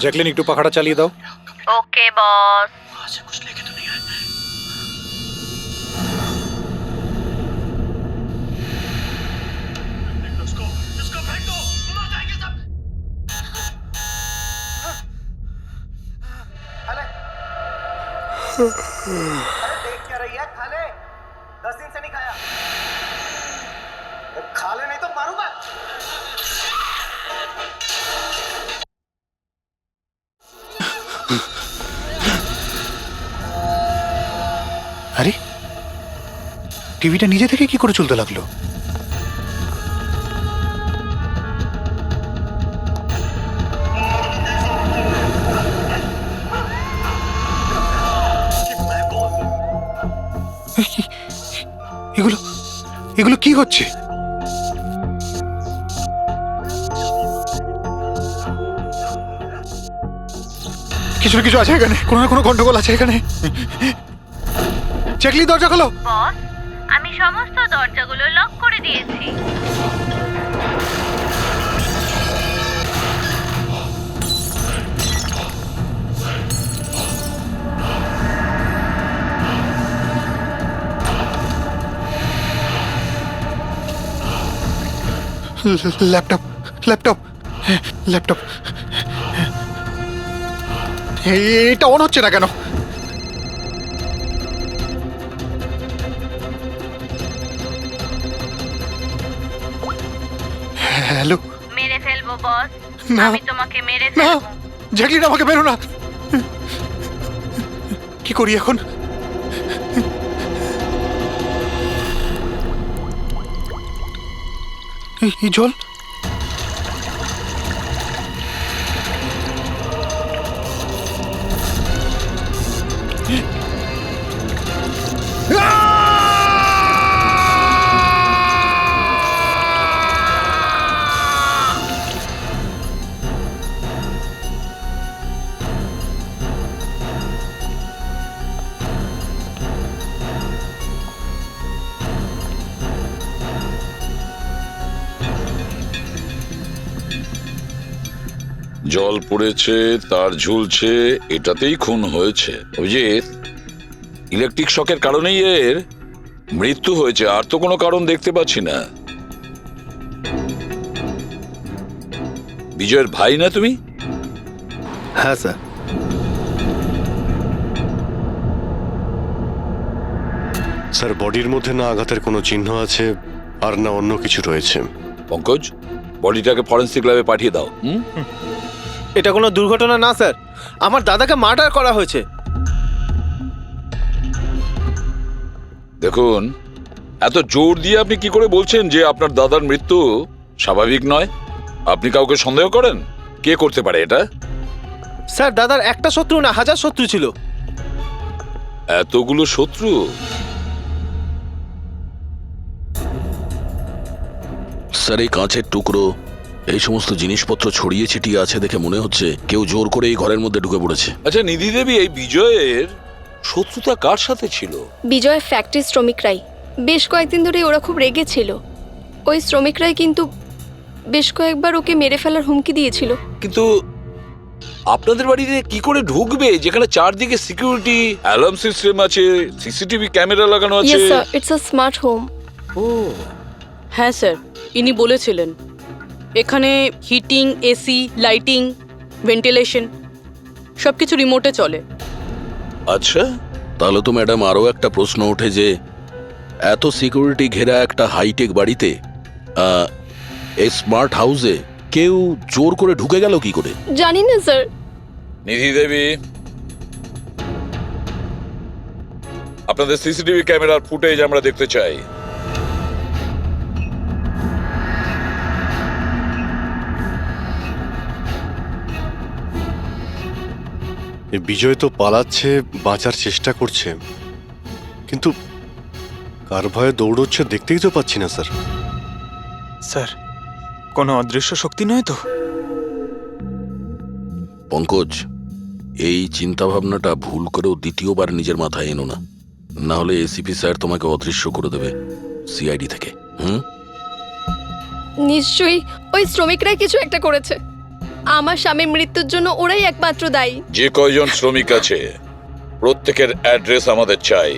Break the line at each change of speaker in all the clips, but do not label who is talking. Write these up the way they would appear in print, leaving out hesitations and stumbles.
Jacqueline একটু পাখাটা চালিয়ে দাও।
ওকে বস।
कुछ लेके तो नहीं आए? इसको फेंक दो, मर जाएंगे सब।
अरे देख क्या रही है? खा ले, 10 दिन से नहीं खाया। खा ले नहीं तो मारूंगा।
আরে টিভিটা নিজে থেকে কি করে চলতে লাগলো? এগুলো এগুলো কি হচ্ছে? কিছু না কিছু আছে এখানে, কোনো না কোনো গন্ডগোল আছে এখানে। জ্যাকলিন দরজা খোলো।
বস, আমি সমস্ত দরজাগুলো লক করে দিয়েছি।
ল্যাপটপ ল্যাপটপ ল্যাপটপ এটা অন হচ্ছে না কেন? হ্যালো।
মেরে ফেলবো বস,
না।
আমি তোমাকে মেরে
না
ফেলবো।
জ্যাকলিন, আমাকে বেরো না। কি করি এখন? এই জল।
জল পড়েছে, তার ঝুলছে, এটাতেই খুন হয়েছে। অভিজিৎ, ইলেকট্রিক শকের কারণেই এর মৃত্যু হয়েছে, আর তো কোনো কারণ দেখতে পাচ্ছি না। বিজয়ের ভাই না তুমি?
হ্যাঁ স্যার। স্যার, বডির মধ্যে না আঘাতের কোনো চিহ্ন আছে আর না অন্য কিছু রয়েছে।
পঙ্কজ, বডিটাকে ফরেন্সিক ল্যাবে পাঠিয়ে দাও।
এটা কোনো দুর্ঘটনা না স্যার, আমার দাদাকে মার্ডার করা হয়েছে।
দেখুন, এত জোর দিয়ে আপনি কি করে বলছেন যে আপনার দাদার মৃত্যু স্বাভাবিক নয়? আপনি কাউকে সন্দেহ করেন? কে করতে পারে এটা?
স্যার, দাদার একটা শত্রু না, হাজার শত্রু ছিল।
এতগুলো শত্রু?
স্যার, এই কাঁচের টুকরো, এই সমস্ত জিনিসপত্র ছড়িয়ে ছিটিয়ে আছে দেখে মনে হচ্ছে কেউ জোর করে এই ঘরের মধ্যে ঢুকে পড়েছে।
আচ্ছা নিধি দেবী, এই বিজয়ের শত্রুতা কার সাথে ছিল?
বিজয় ফ্যাক্টরি শ্রমিকরাই। বেশ কয়েকদিন ধরে ওরা খুব রেগেছিল। ওই শ্রমিকরাই কিন্তু বেশ কয়েকবার ওকে মেরে ফেলার হুমকি দিয়েছিল।
কিন্তু আপনাদের বাড়িতে কি করে ঢুকবে যেখানে চারদিকে সিকিউরিটি, অ্যালার্ম সিস্টেম আছে, সিসিটিভি ক্যামেরা লাগানো আছে?
Yes sir, it's a smart home.
ও
হ্যাঁ স্যার, ইনি বলেছিলেন এখানে হিটিং, এসি, লাইটিং, ভেন্টিলেশন সবকিছু রিমোটে চলে।
আচ্ছা,
তাহলে তো ম্যাডাম আরও একটা প্রশ্ন ওঠে যে এত সিকিউরিটি ঘেরা একটা হাইটেক বাড়িতে, এই স্মার্ট হাউসে কেউ জোর করে ঢুকে গেল কি করে?
জানি না স্যার।
নিধি দেবী, আপনাদের সিসিটিভি ক্যামেরার ফুটেজ আমরা দেখতে চাই।
বিজয় তো পালাচ্ছে, বাঁচার চেষ্টা করছে, কিন্তু কার ভয়ে দৌড়চ্ছে দেখতেই তো পাচ্ছি না স্যার।
স্যার, কোনো অদৃশ্য শক্তি নয় তো?
পঙ্কজ, এই চিন্তাভাবনাটা ভুল করেও দ্বিতীয়বার নিজের মাথায় এনো না, না হলে এসিপি স্যার তোমাকে অদৃশ্য করে দেবে সিআইডি থেকে।
নিশ্চয়ই ওই শ্রমিকরাই কিছু একটা করেছে। আমার স্বামীর মৃত্যুর জন্য ওরাই একমাত্র দায়ী।
যে কয়জন শ্রমিক আছে প্রত্যেকের অ্যাড্রেস আমাদের চাই।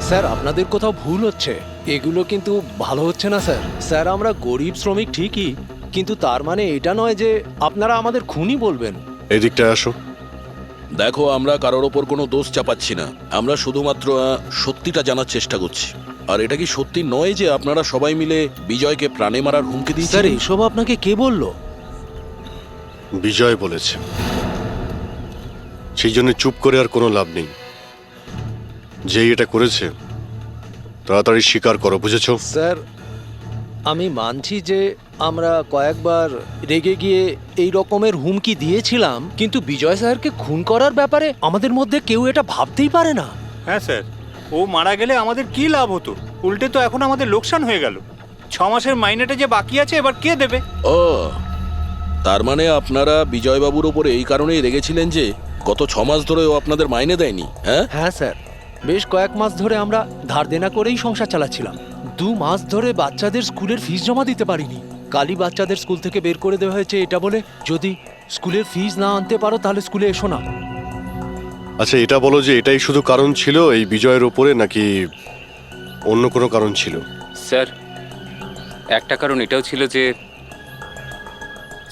স্যার আপনাদের কোথাও ভুল হচ্ছে, এগুলো কিন্তু ভালো হচ্ছে না স্যার। স্যার আমরা গরিব শ্রমিক ঠিকই, কিন্তু তার মানে এটা নয় যে আপনারা আমাদের খুনি বলবেন।
এই দিকটা আসো।
দেখো, আমরা কারোর ওপর কোনো দোষ চাপাচ্ছি না, আমরা শুধুমাত্র সত্যিটা জানার চেষ্টা করছি। আর এটা কি সত্যি নয় যে আপনারা সবাই মিলে বিজয়কে প্রাণে মারার হুমকি
স্যার
দিয়েছেন?
এসব আপনাকে কে বললো?
বিজয় বলেছে। সেই জন্য চুপ করে আর কোনো লাভ নেই। যেই এটা করেছে তাড়াতাড়ি স্বীকার করো, বুঝেছো?
স্যার আমি মানছি যে আমরা কয়েকবার রেগে গিয়ে এই রকমের হুমকি দিয়েছিলাম, কিন্তু বিজয় স্যারকে খুন করার ব্যাপারে আমাদের মধ্যে কেউ এটা ভাবতেই পারে না।
হ্যাঁ স্যার, ও মারা গেলে আমাদের কি লাভ হতো? উল্টে তো এখন আমাদের লোকসান হয়ে গেল। 6 মাসের মাইনেটা যে বাকি আছে এবার কে দেবে?
ও, তার মানে আপনারা বিজয়বাবুর ওপরে এই কারণেই রেগেছিলেন যে গত 6 মাস ধরে ও আপনাদের মাইনে দেয়নি? হ্যাঁ
হ্যাঁ স্যার, বেশ কয়েক মাস ধরে আমরা ধার দেনা করেই সংসার চালাচ্ছিলাম। 2 মাস ধরে বাচ্চাদের স্কুলের ফিস জমা দিতে পারিনি। কালই বাচ্চাদের স্কুল থেকে বের করে দেওয়া হয়েছে এটা বলে, যদি স্কুলের ফিস না আনতে পারো তাহলে স্কুলে এসো না।
আচ্ছা এটা বলো যে এটাই শুধু কারণ ছিল এই বিজয়ের ওপরে, নাকি অন্য কোনো কারণ ছিল?
স্যার একটা কারণ এটাও ছিল যে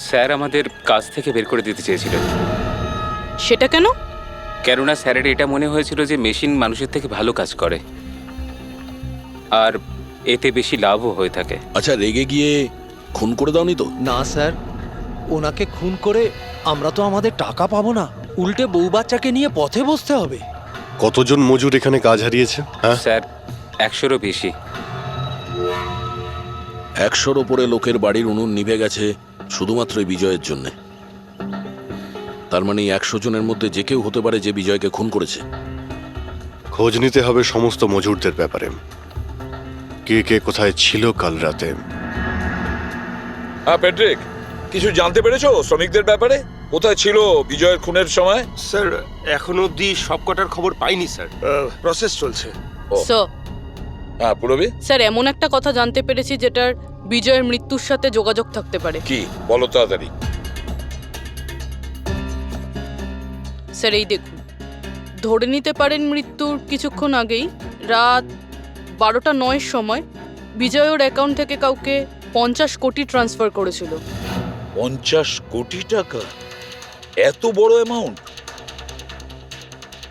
স্যার আমাদের কাজ থেকে বের করে দিতে চেয়েছিলেন।
সেটা কেন?
কেননা স্যারের এটা মনে হয়েছিল যে মেশিন মানুষের থেকে ভালো কাজ করে আর এতে বেশি লাভও হয়ে থাকে।
আচ্ছা, রেগে গিয়ে খুন করে দাওনি তো?
না স্যার, ওনাকে খুন করে আমরা তো আমাদের টাকা পাবো না, উল্টে বউ বাচ্চাকে নিয়ে পথে বসতে হবে।
কতজন মজুর এখানে কাজ হারিয়েছে? হ্যাঁ
স্যার 100-এরও বেশি।
100-র ওপরে লোকের বাড়ির উনুন নিভে গেছে শুধুমাত্র এই বিজয়ের জন্যে। তার মানে 100 জনের মধ্যে যে কেউ হতে পারে যে বিজয়কে খুন করেছে।
খোঁজ নিতে হবে সমস্ত মজুরদের ব্যাপারে, কে কে কোথায় ছিল কাল রাতে।
হ্যাঁ প্যাট্রিক, কিছু জানতে পেরেছো শ্রমিকদের ব্যাপারে? কোথায় ছিল বিজয়ের খুনের সময়?
স্যার এখনো অবধি সব কটার খবর পাইনি স্যার, প্রসেস চলছে।
স্যার
হ্যাঁ পুরবি,
স্যার এমন একটা কথা জানতে পেরেছি যেটার বিজয়ের মৃত্যুর সাথে যোগাযোগ থাকতে পারে।
কি বলো তাড়াতাড়ি।
স্যার এই দেখুন, ধরে নিতে পারেন মৃত্যুর কিছুক্ষণ আগেই রাত 12:09 সময় বিজয় ওর অ্যাকাউন্ট থেকে কাউকে 50 কোটি ট্রান্সফার করেছিল।
50 কোটি টাকা? এত বড় অ্যামাউন্ট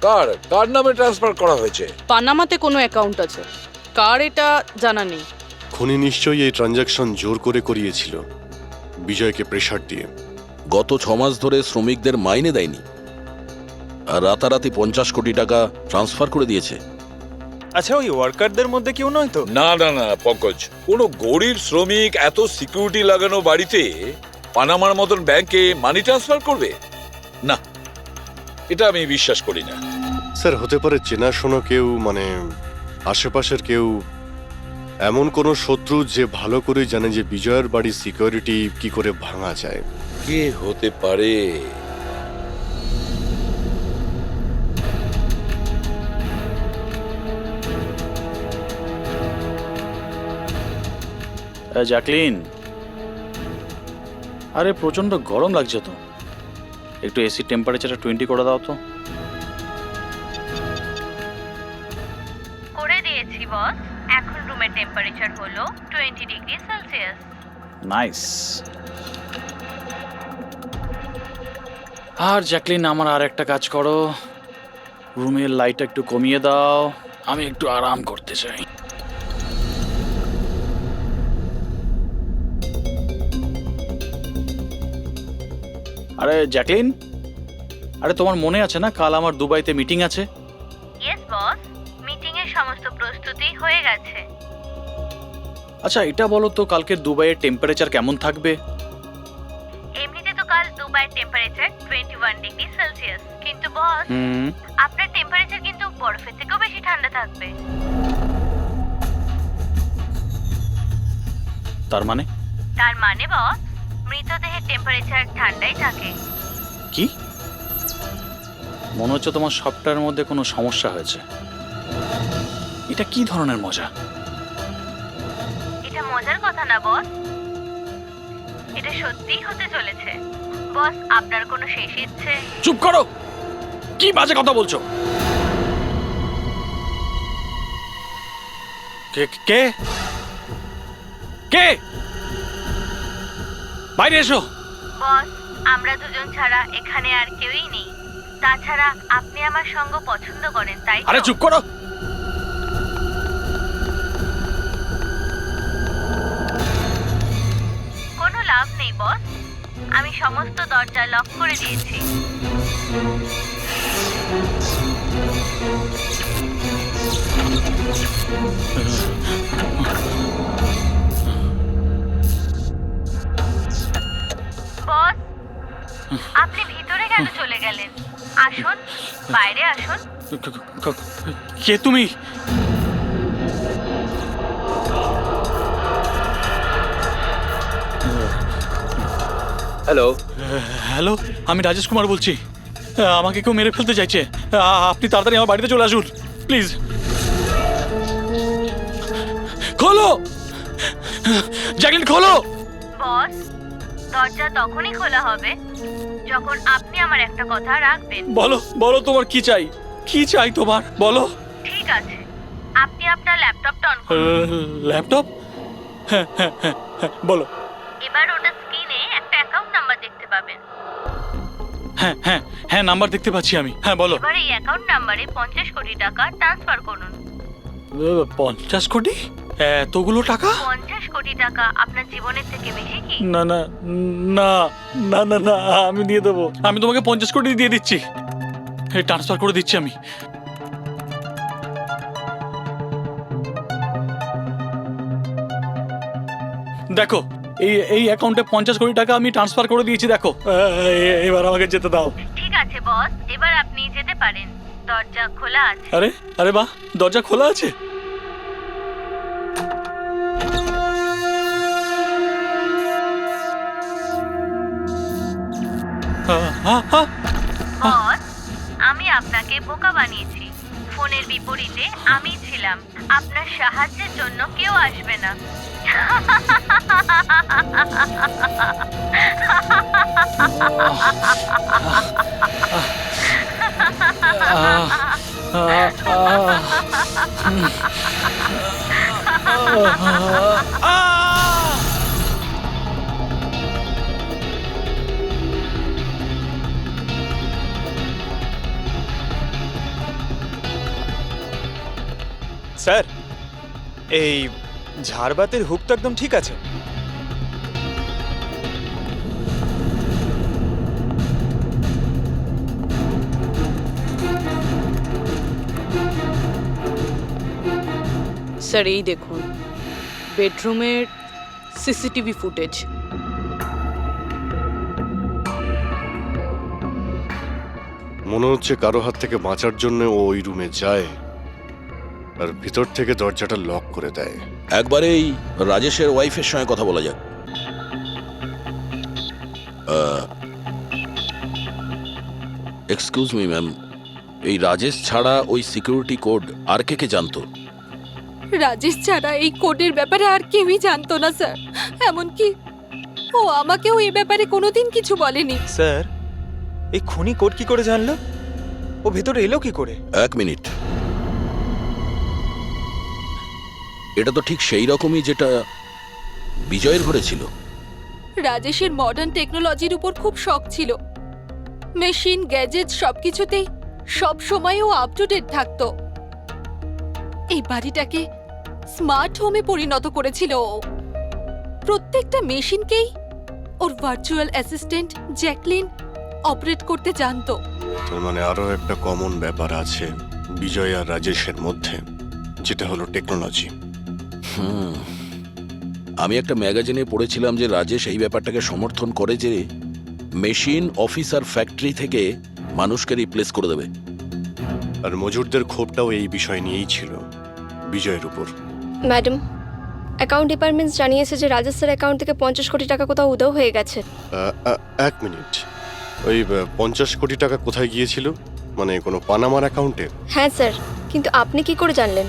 কার কার নামে ট্রান্সফার করা হয়েছে?
পানামাতে কোনো অ্যাকাউন্ট আছে, কার এটা জানা নেই।
খুনি নিশ্চয়ই এই ট্রানজাকশন জোর করে করিয়েছিল বিজয়কে প্রেসার দিয়ে।
গত 6 মাস ধরে শ্রমিকদের মাইনে দেয়নি আর রাতারাতি 50 কোটি টাকা ট্রান্সফার করে দিয়েছে।
আচ্ছা, ওই ওয়ার্কারদের মধ্যে কেউ নয় তো?
না না না পঙ্কজ, কোনো গরিব শ্রমিক এত সিকিউরিটি লাগানো বাড়িতে পানামার মতন ব্যাংকে মানি ট্রান্সফার করবে? না, এটা আমি বিশ্বাস করি না।
স্যার হতে পারে চেনাশোনা কেউ, মানে আশেপাশের কেউ, এমন কোনো শত্রু যে ভালো করে জানে যে বিজয়ের বাড়ির সিকিউরিটি কি করে ভাঙা যায়।
কে হতে পারে?
জ্যাকলিন, আরে প্রচন্ড গরম লাগছে তো, একটু এসি টেম্পারেচারটা 20 করে দাও তো।
করে দিয়েছি বস। এখন রুমের টেম্পারেচার হলো 20 ডিগ্রি সেলসিয়াস।
নাইস। আর জ্যাকলিন, আমার আর একটা কাজ করো, রুমের লাইটটা একটু কমিয়ে দাও, আমি একটু আরাম করতে চাই। আরে জ্যাকলিন, আরে তোমার মনে আছে না কাল আমার দুবাইতে মিটিং আছে?
ইয়েস বস, মিটিং এর সমস্ত প্রস্তুতি হয়ে গেছে।
আচ্ছা এটা বলো তো, কালকে দুবাইয়ের টেম্পারেচার কেমন থাকবে?
এমনিতে তো কাল দুবাইয়ের টেম্পারেচার 21 ডিগ্রি সেলসিয়াস, কিন্তু বস আপনার টেম্পারেচার কিন্তু বরফের থেকেও বেশি ঠান্ডা থাকবে।
তার মানে?
তার মানে বস, মৃতদেহের টেম্পারেচার ঠান্ডাই থাকে।
কি মনে হচ্ছে তোমার সফটওয়্যারের মধ্যে কোনো সমস্যা হয়েছে? এটা কি ধরনের মজা?
এটা মজার কথা না বস, এটা সত্যিই হতে চলেছে। বস, আপনার কোনো শেষ ইচ্ছে?
চুপ করো, কি বাজে কথা বলছো?
কে কে কে বাইরে এসো।
বস, আমরা দুজন ছাড়া এখানে আর কেউই নেই। তাছাড়া আপনি আমার সঙ্গ পছন্দ করেন, তাই তো?
আরে চুপ করো।
কোনো লাভ নেই বস, আমি সমস্ত দরজা লক করে দিয়েছি। বস, আপনি ভিতরে কেন চলে গেলেন? আসুন, বাইরে আসুন।
কে তুমি?
হ্যালো,
হ্যালো, আমি রাজেশ কুমার বলছি। আমাকে কেউ মেরে ফেলতে চাইছে। আপনি তাড়াতাড়ি আমার বাড়িতে চলে আসুন প্লিজ। খোলো জ্যাকলিন, খোলো।
বস, দরজা তখনই খোলা হবে যখন আপনি আমার একটা কথা রাখবেন।
বলো বলো, তোমার কি চাই? কি চাই তোমার, বলো।
ঠিক আছে, আপনি আপনার ল্যাপটপটা অন করুন।
ল্যাপটপ? হ্যাঁ হ্যাঁ হ্যাঁ হ্যাঁ, বলো।
এবার ওটা স্ক্রিনে একটা অ্যাকাউন্ট নাম্বার দেখতে পাবেন।
হ্যাঁ হ্যাঁ হ্যাঁ, নাম্বার দেখতে পাচ্ছি আমি। হ্যাঁ বলো।
এবার এই অ্যাকাউন্ট নাম্বারে 50 কোটি টাকা ট্রান্সফার করুন।
50 কোটি? এতগুলো টাকা?
50 কোটি টাকা আপনার জীবনের থেকে বেশি কি?
না না না না না না, আমি দিয়ে দেবো। আমি তোমাকে 50 কোটি দিয়ে দিচ্ছি। ট্রান্সফার করে দিচ্ছি আমি। দেখো, এই অ্যাকাউন্টে 50 কোটি টাকা আমি ট্রান্সফার করে দিয়েছি। দেখো, এবার আমাকে যেতে দাও।
ঠিক আছে বস, এবার আপনি যেতে পারেন। দরজা খোলা আছে।
আরে আরে বাহ, দরজা খোলা আছে।
বস, আমি আপনাকে বোকা বানিয়েছি। ফোনের বিপরীতে আমি ছিলাম। আপনার সাহায্যের জন্য কেউ আসবে না।
স্যার, এই ঝাড়বাতির হুক তো একদম ঠিক আছে।
স্যার এই দেখুন, বেডরুমের সিসিটিভি ফুটেজ।
মনে হচ্ছে কারো হাত থেকে বাঁচার জন্য ও ওই রুমে যায় আর ভিতর থেকে দরজাটা লক করে দেয়।
একবারেই রাজেশের ওয়াইফের সঙ্গে কথা বলা যাক। এক্সকিউজ মি ম্যাম, এই রাজেশ ছাড়া ওই সিকিউরিটি কোড আর কে কে জানতো?
রাজেশ ছাড়া এই কোডের ব্যাপারে আর কেউই জানতো না স্যার। এমনকি ও আমাকেও এই ব্যাপারে কোনোদিন কিছু বলেনি।
স্যার, এই খুনি কোড কি করে জানলো? ও ভেতরে এলো কি করে?
এক মিনিট, এটা তো ঠিক সেই রকমই যেটা বিজয়ের ঘরে ছিল।
রাজেশের মডার্ন টেকনোলজির উপর খুব শখ ছিল। মেশিন, গ্যাজেট সবকিছুতেই সব সময় ও আপ টু ডেট থাকতো। এই বাড়িটাকে স্মার্ট হোমে পরিণত করেছিল ও। প্রত্যেকটা মেশিনকেই ওর ভার্চুয়াল অ্যাসিস্ট্যান্ট জ্যাকলিন অপারেট করতে জানতো।
তার মানে আরো একটা কমন ব্যাপার আছে বিজয় আর রাজেশের মধ্যে, যেটা হলো টেকনোলজি।
আমি একটা ম্যাগাজিনে পড়েছিলাম যে রাজেশ এই ব্যাপারটাকে সমর্থন করে যে মেশিন, অফিস আর ফ্যাক্টরি থেকে মানুষকে রিপ্লেস করে দেবে।
আর মজুরদের ক্ষোভটাও এই বিষয় নিয়েই ছিল, বিজয়ের উপর।
ম্যাডাম, অ্যাকাউন্ট ডিপার্টমেন্ট জানিয়েছে যে রাজেশ স্যার অ্যাকাউন্ট থেকে 50 কোটি টাকা কোথাও উধাও হয়ে গেছে।
এক মিনিট, ওই 50 কোটি টাকা কোথায় গিয়েছিল? মানে কোনো পানামার অ্যাকাউন্টে?
হ্যাঁ স্যার, কিন্তু আপনি কি করে জানলেন?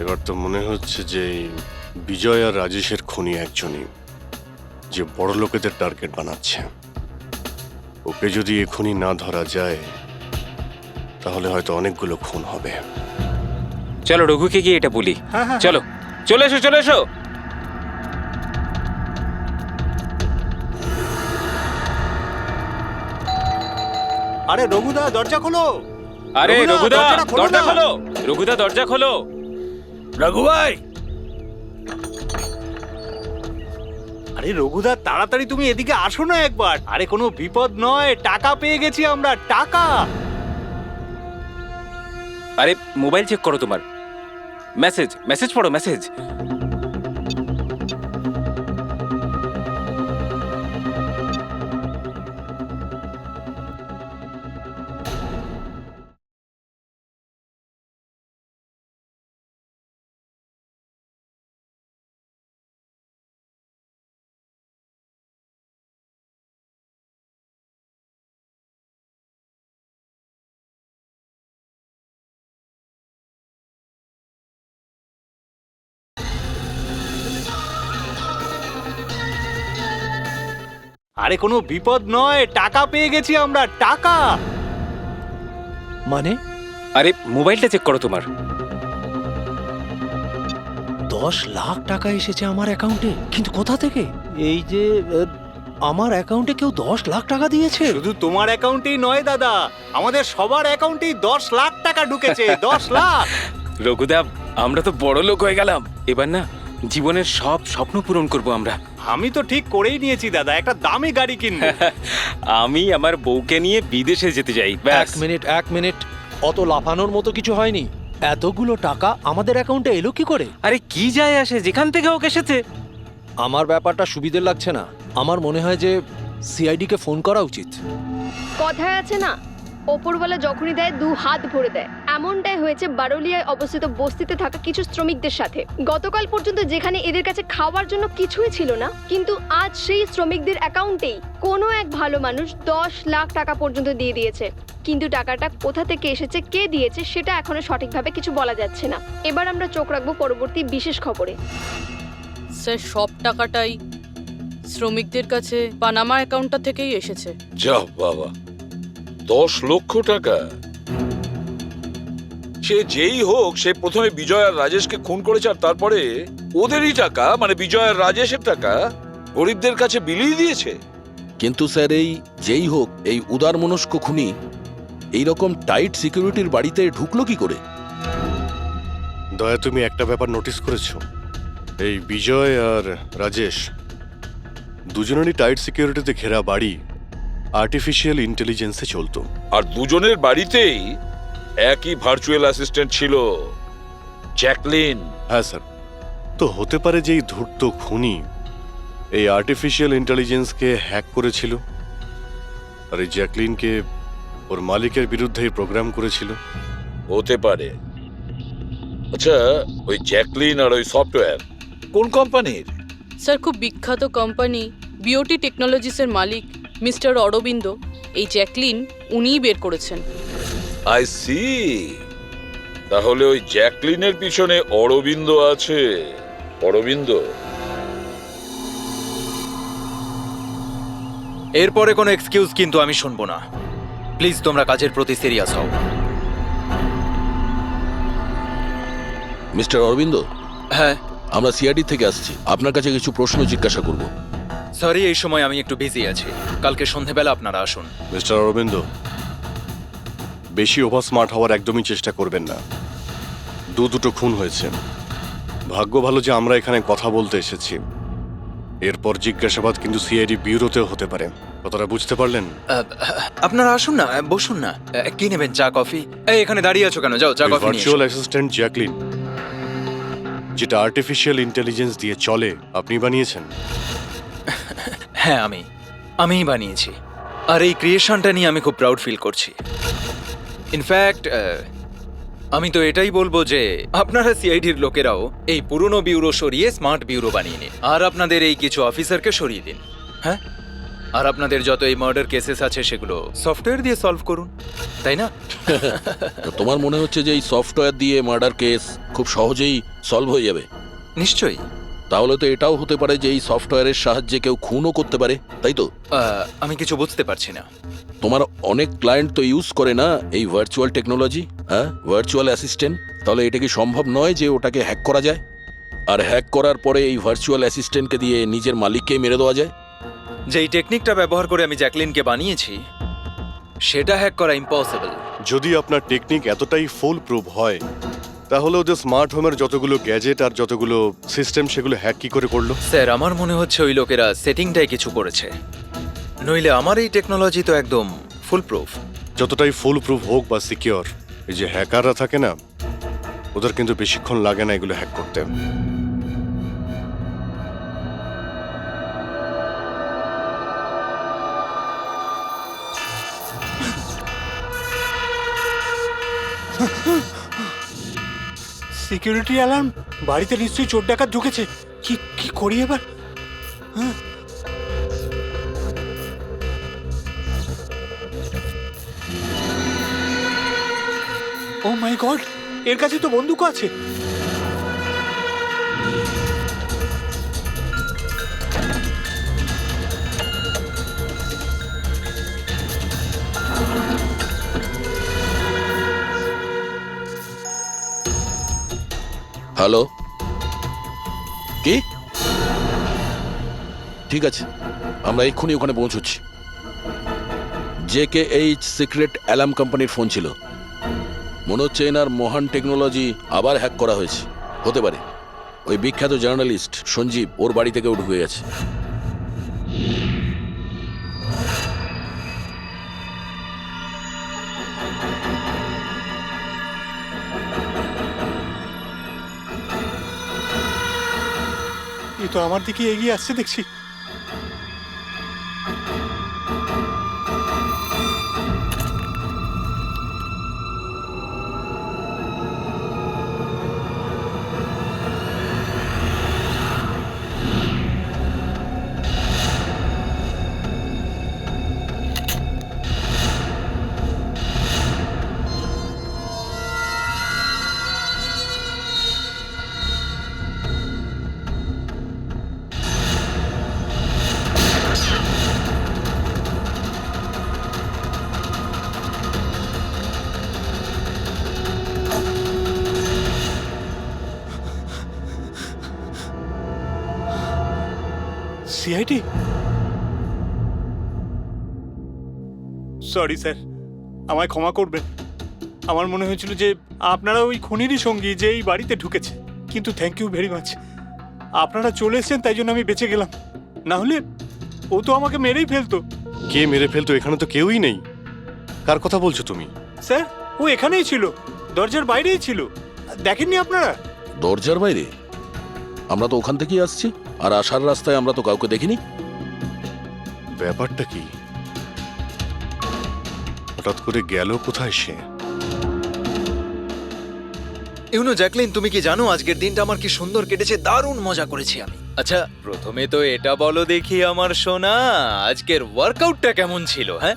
এবার তো মনে হচ্ছে যে বিজয় আর রাজেশের খুনি একজনই। যে বড় লোকেদের টার্গেট বানাচ্ছে। ওকে যদি এখনই না ধরা যায় তাহলে হয়তো অনেকগুলো খুন হবে।
চলো রঘুকে গিয়ে এটা বলি।
হ্যাঁ, হ্যাঁ,
চলো চলে এসো চলে এসো।
আরে রঘুদা দরজা খোলো।
আরে
রঘুদা,
রঘুদা
দরজাটা খোলো
দরজা
না।
খোলো, রঘুদা দরজা খোলো।
রঘু ভাই,
আরে রঘুদা তাড়াতাড়ি তুমি এদিকে আসো না একবার। আরে কোনো বিপদ নয়, টাকা পেয়ে গেছি আমরা, টাকা।
আরে মোবাইল চেক করো তোমার। মেসেজ মেসেজ পড়ো মেসেজ।
আরে কোনো বিপদ নয়, টাকা পেয়ে গেছি আমরা, টাকা।
মানে
আরে মোবাইলটা চেক করো তোমার।
10 লাখ টাকা এসেছে আমার অ্যাকাউন্টে, কিন্তু কোথা থেকে? এই যে আমার অ্যাকাউন্টে কেউ 10 লাখ টাকা দিয়েছে।
শুধু তোমার অ্যাকাউন্টেই নয় দাদা, আমাদের সবার অ্যাকাউন্টেই 10 লাখ টাকা ঢুকেছে। 10 লাখ।
রঘুদা আমরা তো বড় লোক হয়ে গেলাম, এবার না জীবনের সব স্বপ্ন পূরণ করব আমরা।
আমি তো ঠিক করেই নিয়েছি দাদা, একটা দামি গাড়ি কিনবো।
আমি আমার বউকে নিয়ে বিদেশে যেতে চাই। ব্যাস।
এক মিনিট, অত লাফানোর মতো কিছু হয়নি। এতগুলো টাকা আমাদের অ্যাকাউন্টে এলো কি করে?
আরে কি যায় আসে, যেখান থেকে হোক এসেছে।
আমার ব্যাপারটা সুবিধের লাগছে না। আমার মনে হয় যে সিআইডি কে ফোন করা উচিত।
কথায় আছে না, ওপরওয়ালা যখনই দেয় 2 হাত ভরে দেয়। এমনটাই হয়েছে বারোলিয়ায় অবস্থিত বস্তিতে থাকা কিছু শ্রমিকদের সাথে। গতকাল পর্যন্ত যেখানে এদের কাছে খাওয়ার জন্য কিছুই ছিল না, কিন্তু আজ সেই শ্রমিকদের অ্যাকাউন্টেই কোনো এক ভালো মানুষ 10 লাখ টাকা পর্যন্ত দিয়ে দিয়েছে। কিন্তু টাকাটা কোথা থেকে এসেছে, কে দিয়েছে, সেটা এখনো সঠিকভাবে কিছু বলা যাচ্ছে না। এবার আমরা চোখ রাখবো পরবর্তী বিশেষ খবরে।
স্যার সব টাকাটাই শ্রমিকদের কাছে পানামা অ্যাকাউন্টটা থেকেই এসেছে।
যা বাবা, 10 লক্ষ টাকা! সে যেই হোক, সে প্রথমে বিজয় আর রাজেশকে খুন করেছে, আর তারপরে ওদেরই টাকা, মানে বিজয় আর রাজেশের টাকা গরিবদের কাছে বিলিয়ে দিয়েছে।
কিন্তু স্যার এই যেই হোক, এই উদারমনস্ক খুনি এইরকম টাইট সিকিউরিটির বাড়িতে ঢুকলো কি করে?
দয়া, তুমি একটা ব্যাপার নোটিস করেছো? এই বিজয় আর রাজেশ দুজনেরই টাইট সিকিউরিটিতে ঘেরা বাড়ি আর্টিফিশিয়াল ইন্টেলিজেন্সে চলতো।
আর দুজনের বাড়িতেই একই ভার্চুয়াল অ্যাসিস্ট্যান্ট ছিল, জ্যাকলিন।
হ্যাঁ স্যার, তো হতে পারে যে এই ধূর্ত খুনি এই আর্টিফিশিয়াল ইন্টেলিজেন্সকে হ্যাক করেছিল আর এই জ্যাকলিনকে ওর মালিকের বিরুদ্ধে প্রোগ্রাম করেছিল।
হতে পারে। আচ্ছা, ওই জ্যাকলিন আর ওই সফটওয়্যার কোন কোম্পানির?
স্যার খুব বিখ্যাত কোম্পানি বিওটি টেকনোলজিসের মালিক মিস্টার অরবিন্দ। এই জ্যাকলিন উনিই বের করেছেন।
I see. তাহলে ওই জ্যাকলিনের পিছনে অরবিন্দ আছে। অরবিন্দ
এরপরে কোনো এক্সকিউজ কিন্তু আমি শুনবো না। প্লিজ তোমরা কাজের প্রতি সিরিয়াস হও।
মিস্টার অরবিন্দ,
হ্যাঁ
আমরা সিআইডি থেকে আসছি, আপনার কাছে কিছু প্রশ্ন জিজ্ঞাসা করব।
সরি, এই সময় আমি একটু বিজি আছি। কালকে সন্ধেবেলা আপনারা আসুন।
মিস্টার অরবিন্দ, বেশি ওভার স্মার্ট হওয়ার একদমই চেষ্টা করবেন না। দুটো খুন হয়েছে, ভাগ্য ভালো যে আমরা এখানে কথা বলতে এসেছি। এরপর জিজ্ঞাসাবাদ কিন্তু সিআইডি ব্যুরোতেও হতে পারে। কথাটা বুঝতে পারলেন?
আপনারা আসুন না, বসুন না। কি নেবেন, চা কফি? এই এখানে দাঁড়িয়ে আছো কেন? যাও চা কফি নিয়ে
ভার্চুয়াল
এসো।
অ্যাসিস্ট্যান্ট জ্যাকলিন, যেটা আর্টিফিশিয়াল ইন্টেলিজেন্স দিয়ে চলে, আপনি বানিয়েছেন?
হ্যাঁ, আমিই বানিয়েছি। আর এই ক্রিয়েশনটা নিয়ে আমি খুব প্রাউড ফিল করছি। ইনফ্যাক্ট আমি তো এটাই বলবো যে আপনারা সিআইডির লোকেরাও এই পুরনো ব্যুরো সরিয়ে স্মার্ট ব্যুরো বানিয়ে নিন, আর আপনাদের এই কিছু অফিসারকে সরিয়ে দিন। হ্যাঁ, আর আপনাদের যত এই মার্ডার কেসেস আছে সেগুলো সফটওয়্যার দিয়ে সলভ করুন, তাই না?
তো তোমার মনে হচ্ছে যে এই সফটওয়্যার দিয়ে মার্ডার কেস খুব সহজেই সলভ হয়ে যাবে?
নিশ্চয়ই।
তাহলে তো এটাও হতে পারে যে এই সফটওয়্যারের সাহায্যে কেউ খুনও করতে পারে, তাই তো?
আমি কিছু বুঝতে পারছি না।
তোমার অনেক ক্লায়েন্ট তো ইউজ করে না এই ভার্চুয়াল টেকনোলজি, হ্যাঁ, ভার্চুয়াল অ্যাসিস্ট্যান্ট। তাহলে এটা কি সম্ভব নয় যে ওটাকে হ্যাক করা যায়, আর হ্যাক করার পরে এই ভার্চুয়াল অ্যাসিস্ট্যান্টকে দিয়ে নিজের মালিককেই মেরে দেওয়া যায়?
যেই টেকনিকটা ব্যবহার করে আমি জ্যাকলিনকে বানিয়েছি সেটা হ্যাক করা ইম্পসিবল।
যদি আপনার টেকনিক এতটাই ফুল প্রুফ হয়, তাহলে ওদের স্মার্ট হোমের যতগুলো গ্যাজেট আর যতগুলো সিস্টেম সেগুলো হ্যাক কি করে করলো?
স্যার, আমার মনে হচ্ছে ওই লোকেরা সেটিংটাই কিছু করেছে, নইলে আমার এই টেকনোলজি তো একদম ফুল প্রুফ।
যতটাই ফুল প্রুফ হোক বা সিকিউর, এই যে হ্যাকাররা থাকে না, ওদের কিন্তু বেশিক্ষণ লাগে না এগুলো হ্যাক করতে।
Security alarm! বাড়িতে নিশ্চয়ই চোর ডাকাত ঢুকেছে। কি কি করি এবার? ও মাই গড, এর কাছে তো বন্দুক আছে।
হ্যালো, কি? ঠিক আছে, আমরা এক্ষুনি ওখানে পৌঁছচ্ছি। JKH সিক্রেট অ্যালার্ম কোম্পানির ফোন ছিল। মনে হচ্ছে এনার মহান টেকনোলজি আবার হ্যাক করা হয়েছে। হতে পারে ওই বিখ্যাত জার্নালিস্ট সঞ্জীব, ওর বাড়ি থেকেও ঢুকে গেছে।
এ তো আমার দিকে এগিয়ে আসছে দেখছি। সিআইডি? সরি স্যার, আমায় ক্ষমা করবেন। আমার মনে হয়েছিল যে আপনারা ওই খুনিরই সঙ্গী যে এই বাড়িতে ঢুকেছে। কিন্তু থ্যাংক ইউ ভেরি মাচ, আপনারা চলে এসেছেন তাই জন্য আমি বেঁচে গেলাম। না হলে ও তো আমাকে মেরেই ফেলতো।
কে মেরে ফেলতো? এখানে তো কেউই নেই। কার কথা বলছো তুমি?
স্যার, ও এখানেই ছিল, দরজার বাইরেই ছিল। দেখেননি আপনারা?
দরজার বাইরে? আমরা তো ওখান থেকেই আসছি, আর আসার রাস্তায় আমরা তো কাউকে দেখিনি।
ব্যাপারটা কি? হঠাৎ করে গেল কোথায় সে?
ইউনো জ্যাকলিন, তুমি কি জানো আজকের দিনটা আমার কি সুন্দর কেটেছে? দারুণ মজা করেছি আমি। আচ্ছা, প্রথমে তো এটা বলো দেখি আমার সোনা, আজকের ওয়ার্কআউটটা কেমন ছিল? হ্যাঁ,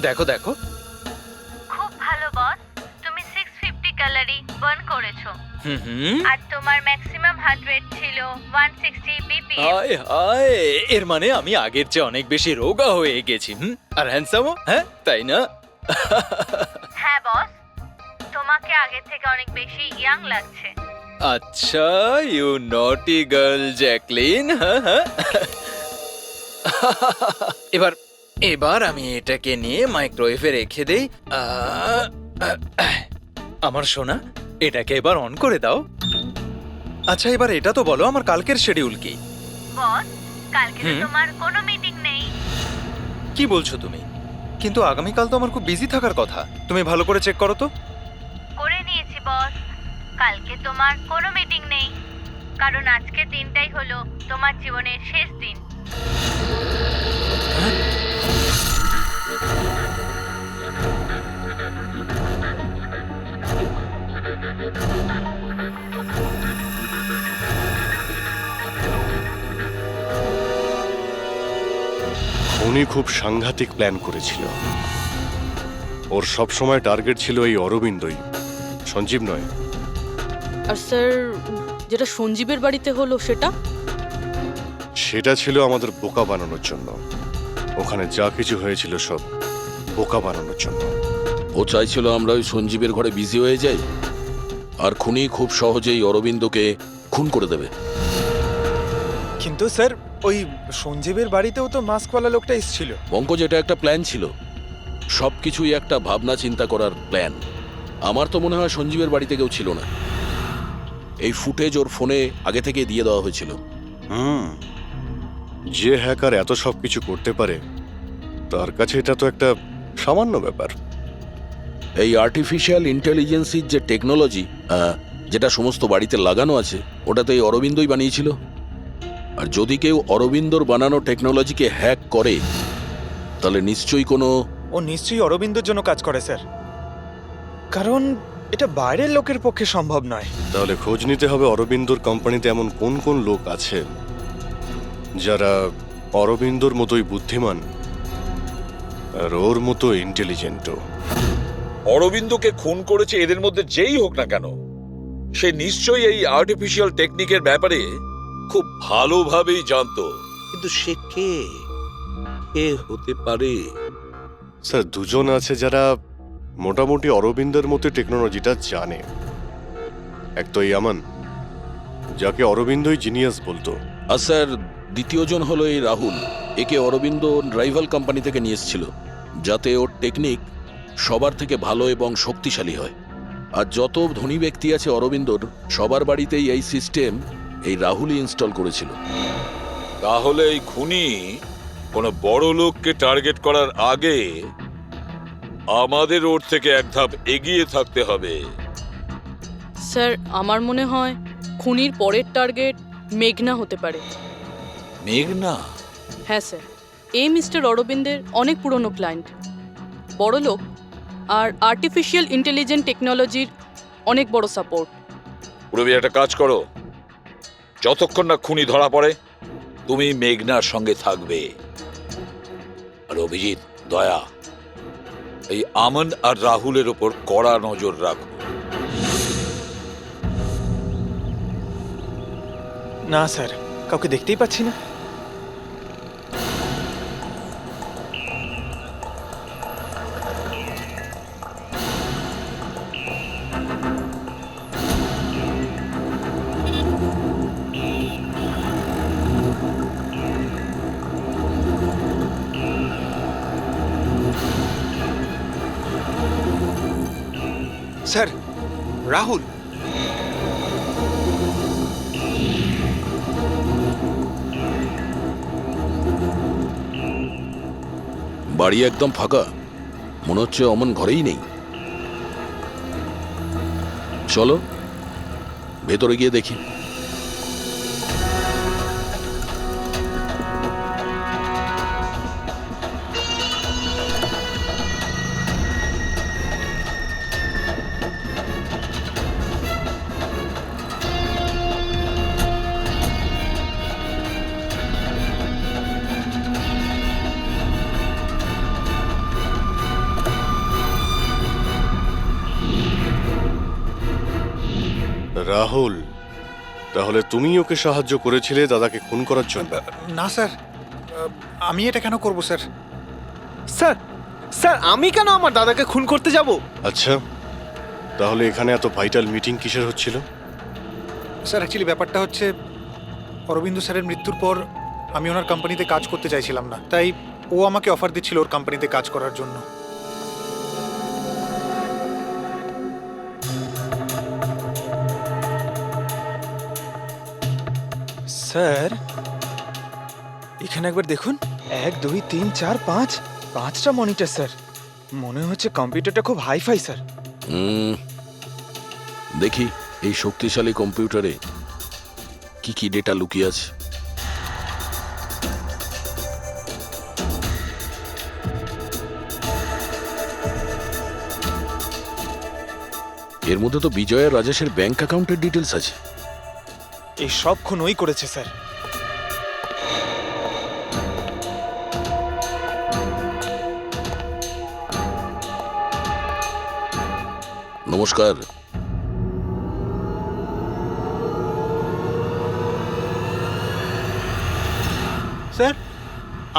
দেখো দেখো।
খুব ভালো বস, তুমি 650 ক্যালোরি বার্ন করেছো।
হুম,
আর তোমার ম্যাক্সিমাম হার্ট রেট ছিল 160 বিপিএম।
হায় হায়, এর মানে আমি আগের চেয়ে অনেক বেশি রোগা হয়ে গেছি। আর হ্যান্ডসামও, হ্যাঁ তাই না?
হ্যাঁ বস, তোমাকে আগের থেকে অনেক বেশি ইয়াং লাগছে।
আচ্ছা, ইউ নটি গার্ল জ্যাকলিন। এবার এবার আমি এটাকে নিয়ে মাইক্রোওয়েভে রেখে দেই। আমার সোনা, এটাকে এবার অন করে দাও। আচ্ছা, এবার এটা তো বলো আমার কালকের শিডিউল কি?
বস, কালকে তো তোমার কোনো মিটিং নেই।
কি বলছো তুমি? কিন্তু আগামীকাল তো আমার খুব বিজি থাকার কথা। তুমি ভালো করে চেক করো তো।
করে নিয়েছি বস, কালকে তোমার কোনো মিটিং নেই, কারণ আজকের দিনটাই হলো তোমার জীবনের শেষ দিন।
উনি খুব সাংঘাতিক প্ল্যান করেছিল। ওর সব সময় টার্গেট ছিল এই অরবিন্দই, সঞ্জীব নয়।
আর স্যার, যেটা সঞ্জীবের বাড়িতে হলো সেটা?
সেটা ছিল আমাদের বোকা বানানোর জন্য। ওখানে যা কিছু হয়েছিল সব বোকা বানানোর জন্য।
ও চাইছিল আমরা ওই সঞ্জীবের ঘরে বিজি হয়ে যাই, আর খুনি খুব সহজেই অরবিন্দকে খুন করে দেবে।
কিন্তু স্যার ওই সঞ্জীবের বাড়িতেও তো মাস্কওয়ালা লোকটা এসেছিল।
পঙ্কজ, এটা একটা প্ল্যান ছিল, সবকিছুই একটা ভাবনা চিন্তা করার প্ল্যান। আমার তো মনে হয় সঞ্জীবের বাড়িতে কেউ ছিল না। এই ফুটেজ ওর ফোনে আগে থেকে দিয়ে দেওয়া হয়েছিল।
যে হ্যাকার এত সব কিছু করতে পারে তার কাছে এটা তো একটা সামান্য ব্যাপার।
এই আর্টিফিশিয়াল ইন্টেলিজেন্সির যে টেকনোলজি যেটা সমস্ত বাড়িতে লাগানো আছে, ওটা তো এই অরবিন্দই বানিয়েছিল। আর যদি কেউ অরবিন্দর বানানো টেকনোলজিকে হ্যাক করে তাহলে নিশ্চয়ই কোনো...
ও নিশ্চয়ই অরবিন্দর জন্য কাজ করে স্যার, কারণ এটা বাইরের লোকের পক্ষে সম্ভব নয়।
তাহলে খোঁজ নিতে হবে অরবিন্দর কোম্পানিতে এমন কোন কোন লোক আছে যারা অরবিন্দর মতোই বুদ্ধিমান আর ওর মতো ইন্টেলিজেন্টও।
অরবিন্দকে খুন করেছে এদের মধ্যে যেই হোক না কেন, সে নিশ্চয়ই এই আর্টিফিশিয়াল টেকনিকের ব্যাপারে খুব ভালোভাবেই জানতো। কিন্তু সে কে হতে পারে?
স্যার, দুজন আছে যারা মোটামুটি অরবিন্দের মতো টেকনোলজিটা জানে। এক তো ইয়ামান, যাকে অরবিন্দই জিনিয়াস বলতো।
আর স্যার, দ্বিতীয়জন হলো এই রাহুল। একে অরবিন্দ রাইভাল কোম্পানি থেকে নিয়ে এসেছিল, যাতে ওর টেকনিক সবার থেকে ভালো এবং শক্তিশালী হয়। আর যত ধনী ব্যক্তি আছে অরবিন্দর, সবার বাড়িতেই এই সিস্টেম এই রাহুলই ইনস্টল করেছিল।
তাহলে এই খুনি কোনো বড় লোককে টার্গেট করার আগে আমাদের ওর থেকে এক ধাপ এগিয়ে থাকতে হবে।
স্যার, আমার মনে হয় খুনির পরের টার্গেট মেঘনা হতে পারে।
মেঘনা?
হ্যাঁ স্যার, এই মিস্টার অরবিন্দের অনেক পুরনো ক্লায়েন্ট, বড় লোক, আর আর্টিফিশিয়াল ইন্টেলিজেন্ট টেকনোলজির অনেক বড় সাপোর্ট।
পুরবি, একটা কাজ করো, যতক্ষণ না খুনি ধরা পড়ে তুমি মেঘনার সঙ্গে থাকবে। আর অভিজিৎ, দয়া, এই আমন আর রাহুলের ওপর কড়া নজর রাখো।
না স্যার, কাউকে দেখতেই পাচ্ছি না। স্যার, রাহুল।
বাড়ি একদম ফাঁকা, মনে হচ্ছে অমন ঘরেই নেই। চলো ভেতরে গিয়ে দেখি।
রাহুল, তাহলে তুমি ওকে সাহায্য করেছিলে দাদাকে খুন করার জন্য?
না স্যার, আমি এটা কেন করব স্যার?
স্যার, স্যার আমি কেন আমার দাদাকে খুন করতে যাব?
আচ্ছা, তাহলে এখানে এত ভাইটাল মিটিং কিসের হচ্ছিল?
স্যার, অ্যাকচুয়ালি ব্যাপারটা হচ্ছে অরবিন্দ স্যারের মৃত্যুর পর আমি ওনার কোম্পানিতে কাজ করতে চাইছিলাম না, তাই ও আমাকে অফার দিচ্ছিল ওর কোম্পানিতে কাজ করার জন্য।
স্যার, এখানে একবার দেখুন, 1 2 3 4 5 5টা মনিটর স্যার। মনে হচ্ছে কম্পিউটারটা খুব হাইফাই স্যার।
দেখি এই শক্তিশালী কম্পিউটারে কি কি ডেটা লুকিয়ে আছে। এর মধ্যে তো বিজয় আর রাজেশের ব্যাংক অ্যাকাউন্টের ডিটেলস আছে।
এই সব খুন ওই করেছে স্যার।
নমস্কার।
স্যার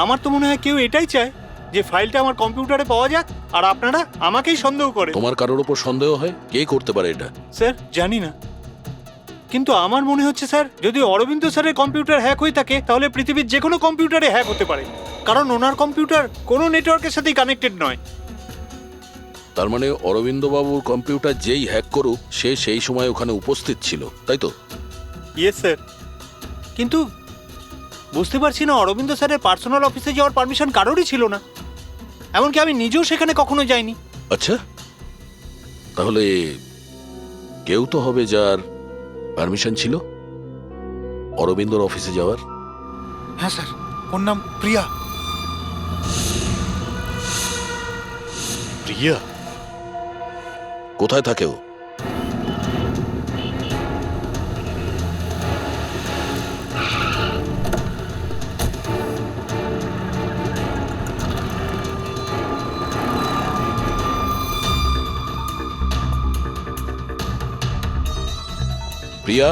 আমার তো মনে হয় কেউ এটাই চায় যে ফাইলটা আমার কম্পিউটারে পাওয়া যাক আর আপনারা আমাকেই সন্দেহ করে।
তোমার কারোর ওপর সন্দেহ হয়? কে করতে পারে এটা?
স্যার জানি না, কিন্তু আমার মনে হচ্ছে স্যার যদি অরবিন্দ স্যারের কম্পিউটার হ্যাক হয়ে থাকে তাহলে পৃথিবীর যে কোনো কম্পিউটারে হ্যাক হতে পারে, কারণ ওনার কম্পিউটার কোনো নেটওয়ার্কের সাথেই কানেক্টেড নয়।
তার মানে অরবিন্দ বাবুর কম্পিউটার যেই হ্যাক করুক সে সেই সময় ওখানে উপস্থিত ছিল, তাই তো?
ইয়েস স্যার, কিন্তু বুঝতে পারছি না অরবিন্দ স্যারের পার্সোনাল অফিসে যাওয়ার পারমিশন কারোরই ছিল না, এমনকি আমি নিজেও সেখানে কখনো যাইনি।
আচ্ছা, তাহলে কেউ তো হবে যার পারমিশন ছিল অরবিন্দর অফিসে যাওয়ার।
হ্যাঁ স্যার, ওর নাম প্রিয়া।
প্রিয়া?
কোথায় থাকে ও? প্রিয়া?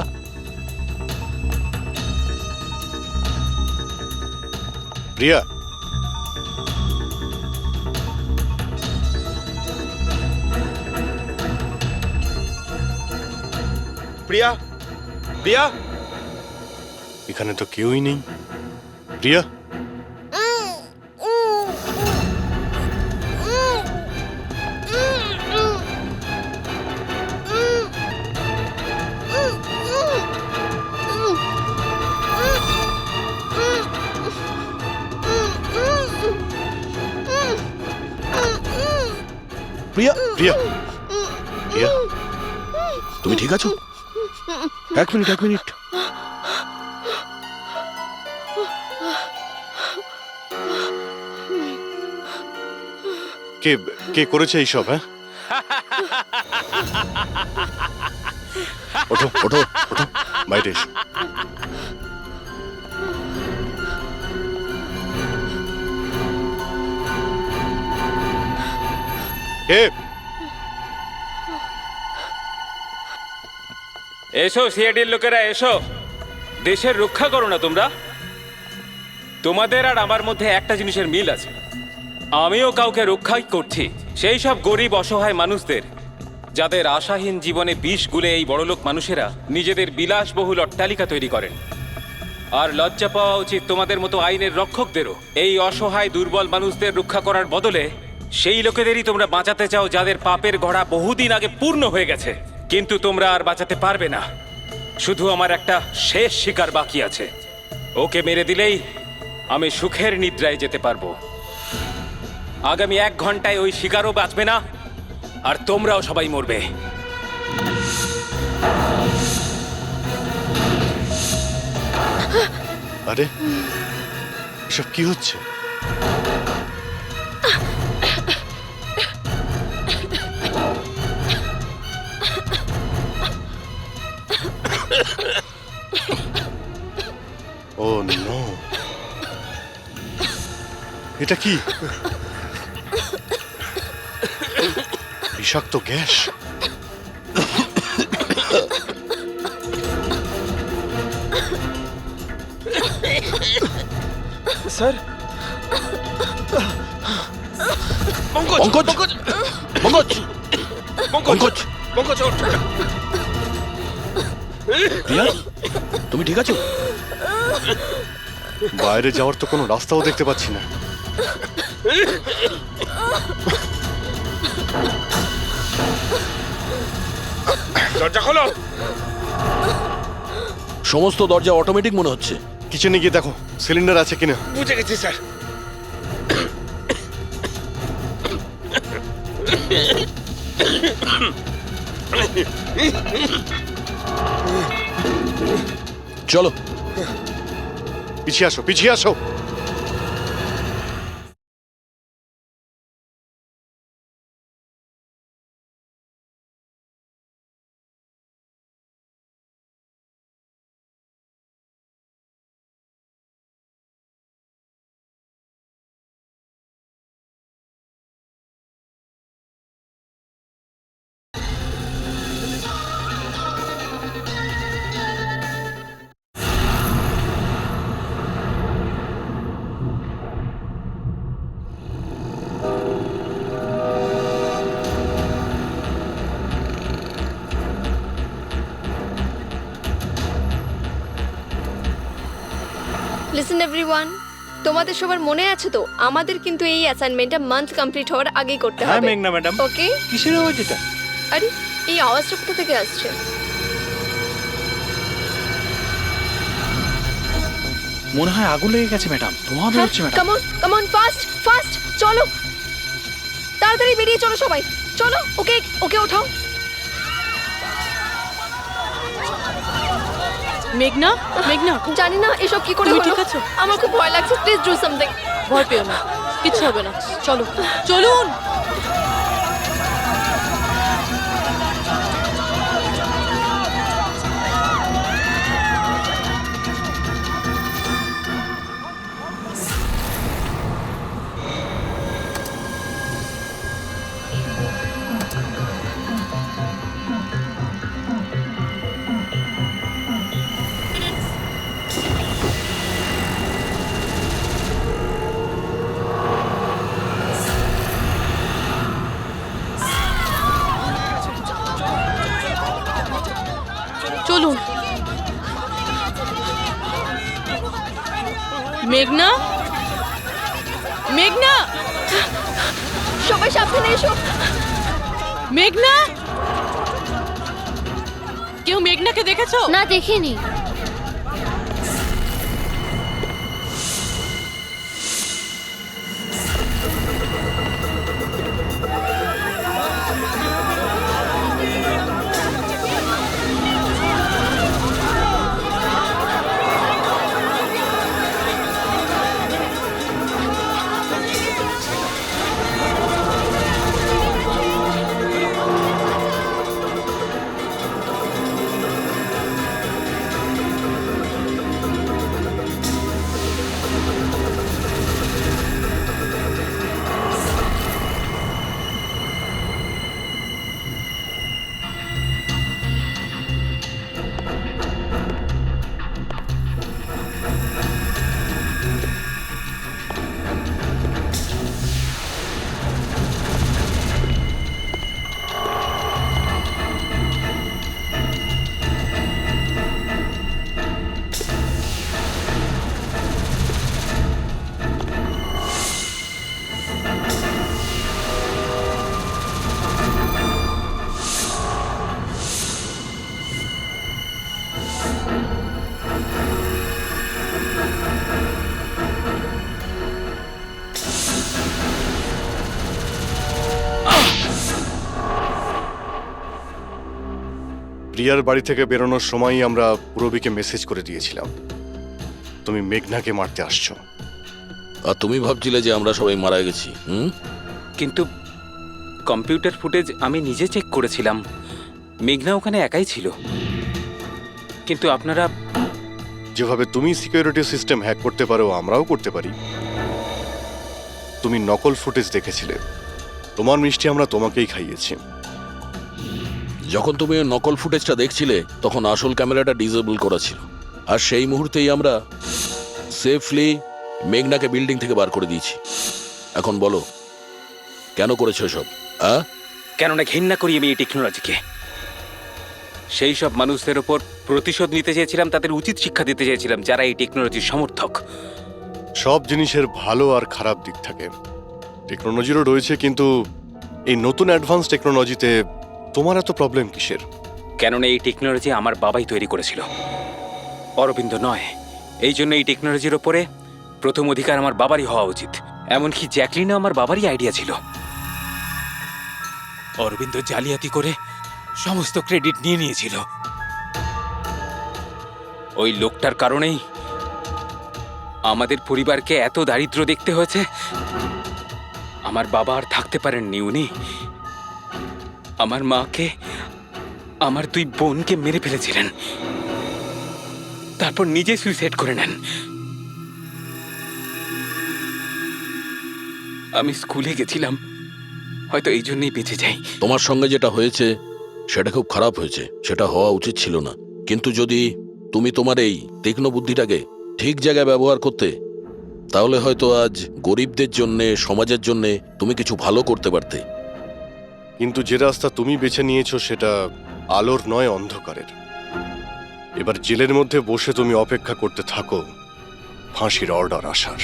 প্রিয়া?
প্রিয়া? প্রিয়া?
এখানে তো কেউই নেই। প্রিয়া?
প্রিয়া?
প্রিয়া? প্রিয়া?
তুমি ঠিক আছো? এক মিনিট, এক মিনিট।
কে কে করেছে এইসব? হ্যাঁ, ওঠো ওঠো ওঠো, বাইরে এসো। কে?
এসো সিআইডির লোকেরা, এসো। দেশের রক্ষা করো না তোমরা? তোমাদের আর আমার মধ্যে একটা জিনিসের মিল আছে, আমিও কাউকে রক্ষাই করছি, সেই সব গরিব অসহায় মানুষদের যাদের আশাহীন জীবনে বিষ গুলে এই বড়লোক মানুষেরা নিজেদের বিলাসবহুল অট্টালিকা তৈরি করেন। আর লজ্জা পাওয়া উচিত তোমাদের মতো আইনের রক্ষকদেরও। এই অসহায় দুর্বল মানুষদের রক্ষা করার বদলে সেই লোকেদেরই তোমরা বাঁচাতে চাও যাদের পাপের ঘোড়া বহুদিন আগে পূর্ণ হয়ে গেছে, কিন্তু তোমরা আর বাঁচাতে পারবে না। শুধু আমার একটা শেষ শিকার বাকি আছে, ওকে মেরে দিলেই আমি সুখের নিদ্রায় যেতে পারবো। আগামী 1 ঘন্টায় ওই শিকারও বাঁচবে না, আর তোমরাও সবাই মরবে।
আরে এসব কি হচ্ছে? ও নো, এটা কি? বিষাক্ত গ্যাস।
স্যার,
পঙ্কজ! পঙ্কজ! পঙ্কজ! পঙ্কজ!
পঙ্কজ, ওঠ।
প্রিয়া, তুমি ঠিক আছো?
বাইরে যাওয়ার তো কোনো রাস্তাও দেখতে পাচ্ছি না।
দরজা খোলো।
সমস্ত দরজা অটোমেটিক মনে হচ্ছে।
কিচেনে গিয়ে দেখো সিলিন্ডার আছে কিনা।
বুঝে গেছি স্যার।
চলো
পিছিয়ে আসো, পিছিয়ে আসো।
লিসেন এভরিওয়ান, তোমাদের সবার মনে আছে তো আমাদের কিন্তু এই অ্যাসাইনমেন্টটা মান্থ কমপ্লিট হওয়ার আগেই করতে
হ্যাঁ
হবে।
মেঘনা ম্যাডাম।
ওকে?
কিসের আওয়াজ এটা?
আরে এই আওয়াজটা কোথা থেকে আসছে?
মনে হয় আগুন লেগে গেছে ম্যাডাম, ধোঁয়া বেরোচ্ছে madam.
Come on fast fast, চলো তাড়াতাড়ি বেরিয়ে চলো সবাই, চলো। ওকে ওকে ওঠাও।
মেঘনা, মেঘনা,
জানি না এসব কি করে
তুমি
হলো,
ঠিক আছো?
আমার খুব ভয় লাগছে, প্লিজ ডু সামথিং।
ভয় পেও না, কিচ্ছু হবে না, চলো চলুন। চলুন। মেঘনা, মেঘনা,
সবাই সাবধানে এসো।
মেঘনা, কেউ মেঘনাকে দেখেছো?
না, দেখিনি।
প্রিয়ার বাড়ি থেকে বেরোনোর সময়ই আমরা পূরবীকে মেসেজ করে দিয়েছিলাম তুমি মেঘনাকে মারতে আসছো।
আর তুমি ভাবছিলে যে আমরা সবাই মারা গেছি?
কিন্তু কম্পিউটার ফুটেজ আমি নিজে চেক করেছিলাম, মেঘনা ওখানে একাই ছিল। কিন্তু আপনারা
যেভাবে তুমি সিকিউরিটি সিস্টেম হ্যাক করতে পারো আমরাও করতে পারি। তুমি নকল ফুটেজ দেখেছিলে, তোমার মিষ্টি আমরা তোমাকেই খাইয়েছি।
যখন তুমি ওই নকল ফুটেজটা দেখছিলে তখন আসল ক্যামেরাটা ডিসেবল করা ছিল, আর সেই মুহূর্তেই আমরা সেফলি মেঘনাকে বিল্ডিং থেকে বার করে দিয়েছি। এখন বলো কেন করেছো এসব?
কেননা ঘৃণা করি আমি এই টেকনোলজিকে। সেই সব মানুষদের ওপর প্রতিশোধ নিতে চেয়েছিলাম, তাদের উচিত শিক্ষা দিতে চেয়েছিলাম যারা এই টেকনোলজির সমর্থক।
সব জিনিসের ভালো আর খারাপ দিক থাকে, টেকনোলজিরও রয়েছে, কিন্তু এই নতুন অ্যাডভান্স টেকনোলজিতে তোমার এত প্রবলেম কিসের?
কেননা এই টেকনোলজি আমার বাবাই তৈরি করেছিল, অরবিন্দ নয়। এই জন্য এই টেকনোলজির ওপরে প্রথম অধিকার আমার বাবারই হওয়া উচিত। এমনকি জ্যাকলিনও আমার বাবারই আইডিয়া ছিল। অরবিন্দ জালিয়াতি করে সমস্ত ক্রেডিট নিয়ে নিয়েছিল। ওই লোকটার কারণেই আমাদের পরিবারকে এত দারিদ্র দেখতে হয়েছে। আমার বাবা আর থাকতে পারেননি, উনি আমার মাকে, আমার দুই বোনকে মেরে ফেলেছিলেন, তারপর নিজে সুইসাইড করে নেন। আমি স্কুলে গেছিলাম, হয়তো এই জন্যই বেঁচে যাই।
তোমার সঙ্গে যেটা হয়েছে সেটা খুব খারাপ হয়েছে, সেটা হওয়া উচিত ছিল না। কিন্তু যদি তুমি তোমার এই তীক্ষ্ণ বুদ্ধিটাকে ঠিক জায়গায় ব্যবহার করতে, তাহলে হয়তো আজ গরিবদের জন্যে, সমাজের জন্যে তুমি কিছু ভালো করতে পারতে।
কিন্তু যে রাস্তা তুমি বেছে নিয়েছো সেটা আলোর নয়, অন্ধকারের। এবার জেলের মধ্যে বসে তুমি অপেক্ষা করতে থাকো ফাঁসির অর্ডার আসার।